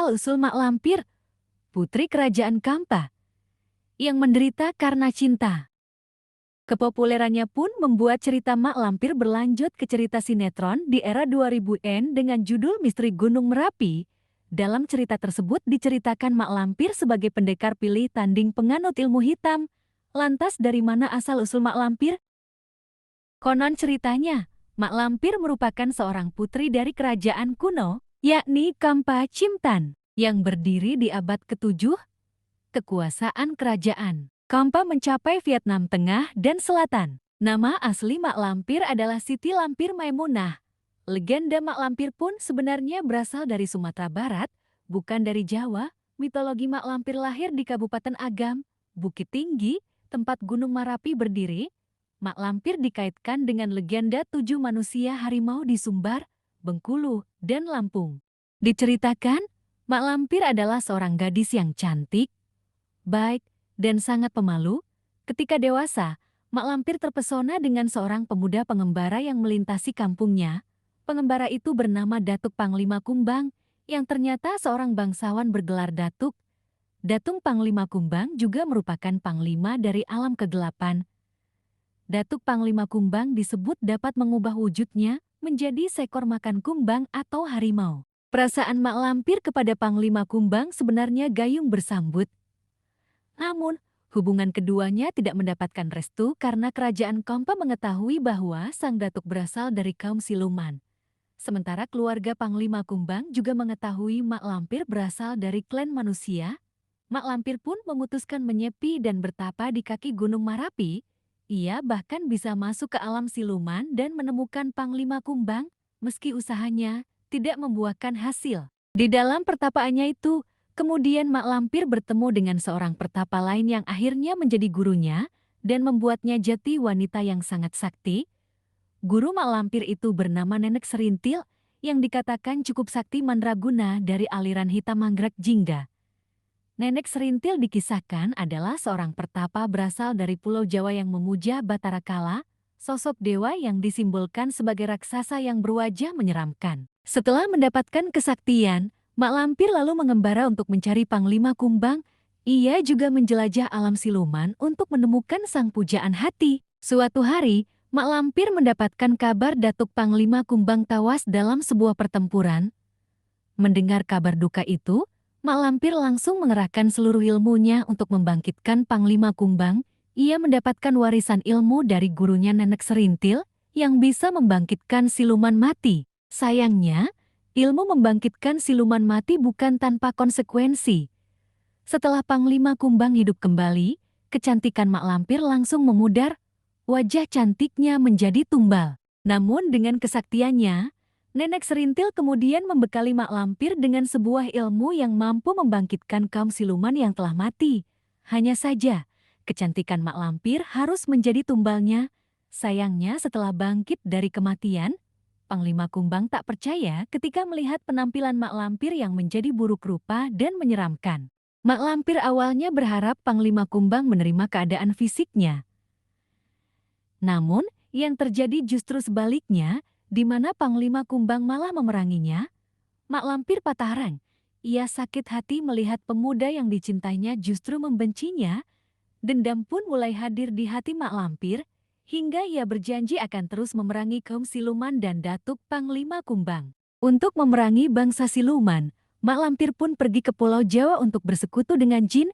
Asal-usul Mak Lampir, putri kerajaan Kampa, yang menderita karena cinta. Kepopulerannya pun membuat cerita Mak Lampir berlanjut ke cerita sinetron di era 2000-an dengan judul Misteri Gunung Merapi. Dalam cerita tersebut diceritakan Mak Lampir sebagai pendekar pilih tanding penganut ilmu hitam. Lantas dari mana asal-usul Mak Lampir? Konon ceritanya, Mak Lampir merupakan seorang putri dari kerajaan kuno, yakni Kampa Chimtan, yang berdiri di abad ke-7. Kekuasaan kerajaan Kampa mencapai Vietnam Tengah dan Selatan. Nama asli Mak Lampir adalah Siti Lampir Maimunah. Legenda Mak Lampir pun sebenarnya berasal dari Sumatera Barat, bukan dari Jawa. Mitologi Mak Lampir lahir di Kabupaten Agam, Bukit Tinggi, tempat Gunung Merapi berdiri. Mak Lampir dikaitkan dengan legenda 7 manusia harimau di Sumbar, Bengkulu, dan Lampung. Diceritakan, Mak Lampir adalah seorang gadis yang cantik, baik, dan sangat pemalu. Ketika dewasa, Mak Lampir terpesona dengan seorang pemuda pengembara yang melintasi kampungnya. Pengembara itu bernama Datuk Panglima Kumbang, yang ternyata seorang bangsawan bergelar Datuk. Datuk Panglima Kumbang juga merupakan panglima dari alam kegelapan. Datuk Panglima Kumbang disebut dapat mengubah wujudnya menjadi seekor makan kumbang atau harimau. Perasaan Mak Lampir kepada Panglima Kumbang sebenarnya gayung bersambut. Namun, hubungan keduanya tidak mendapatkan restu karena kerajaan Kampa mengetahui bahwa sang datuk berasal dari kaum siluman. Sementara keluarga Panglima Kumbang juga mengetahui Mak Lampir berasal dari klan manusia. Mak Lampir pun memutuskan menyepi dan bertapa di kaki Gunung Merapi. Ia bahkan bisa masuk ke alam siluman dan menemukan Panglima Kumbang, meski usahanya tidak membuahkan hasil. Di dalam pertapaannya itu, kemudian Mak Lampir bertemu dengan seorang pertapa lain yang akhirnya menjadi gurunya dan membuatnya jati wanita yang sangat sakti. Guru Mak Lampir itu bernama Nenek Serintil yang dikatakan cukup sakti mandraguna dari aliran hitam Manggrek Jingga. Nenek Serintil dikisahkan adalah seorang pertapa berasal dari Pulau Jawa yang memuja Batara Kala, sosok dewa yang disimbolkan sebagai raksasa yang berwajah menyeramkan. Setelah mendapatkan kesaktian, Mak Lampir lalu mengembara untuk mencari Panglima Kumbang. Ia juga menjelajah alam siluman untuk menemukan sang pujaan hati. Suatu hari, Mak Lampir mendapatkan kabar Datuk Panglima Kumbang tewas dalam sebuah pertempuran. Mendengar kabar duka itu, Mak Lampir langsung mengerahkan seluruh ilmunya untuk membangkitkan Panglima Kumbang. Ia mendapatkan warisan ilmu dari gurunya Nenek Serintil yang bisa membangkitkan siluman mati. Sayangnya, ilmu membangkitkan siluman mati bukan tanpa konsekuensi. Setelah Panglima Kumbang hidup kembali, kecantikan Mak Lampir langsung memudar, wajah cantiknya menjadi tumbal. Namun dengan kesaktiannya, Nenek Serintil kemudian membekali Mak Lampir dengan sebuah ilmu yang mampu membangkitkan kaum siluman yang telah mati. Hanya saja, kecantikan Mak Lampir harus menjadi tumbalnya. Sayangnya setelah bangkit dari kematian, Panglima Kumbang tak percaya ketika melihat penampilan Mak Lampir yang menjadi buruk rupa dan menyeramkan. Mak Lampir awalnya berharap Panglima Kumbang menerima keadaan fisiknya. Namun, yang terjadi justru sebaliknya, di mana Panglima Kumbang malah memeranginya. Mak Lampir patah arang. Ia sakit hati melihat pemuda yang dicintainya justru membencinya. Dendam pun mulai hadir di hati Mak Lampir, hingga ia berjanji akan terus memerangi kaum siluman dan Datuk Panglima Kumbang. Untuk memerangi bangsa siluman, Mak Lampir pun pergi ke Pulau Jawa untuk bersekutu dengan jin.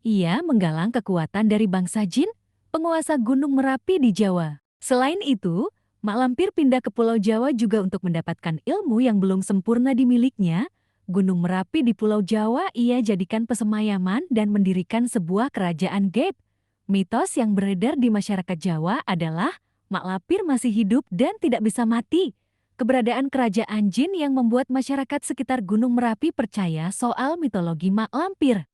Ia menggalang kekuatan dari bangsa jin, penguasa Gunung Merapi di Jawa. Selain itu, Mak Lampir pindah ke Pulau Jawa juga untuk mendapatkan ilmu yang belum sempurna dimilikinya. Gunung Merapi di Pulau Jawa ia jadikan pesemayaman dan mendirikan sebuah kerajaan gaib. Mitos yang beredar di masyarakat Jawa adalah Mak Lampir masih hidup dan tidak bisa mati. Keberadaan kerajaan jin yang membuat masyarakat sekitar Gunung Merapi percaya soal mitologi Mak Lampir.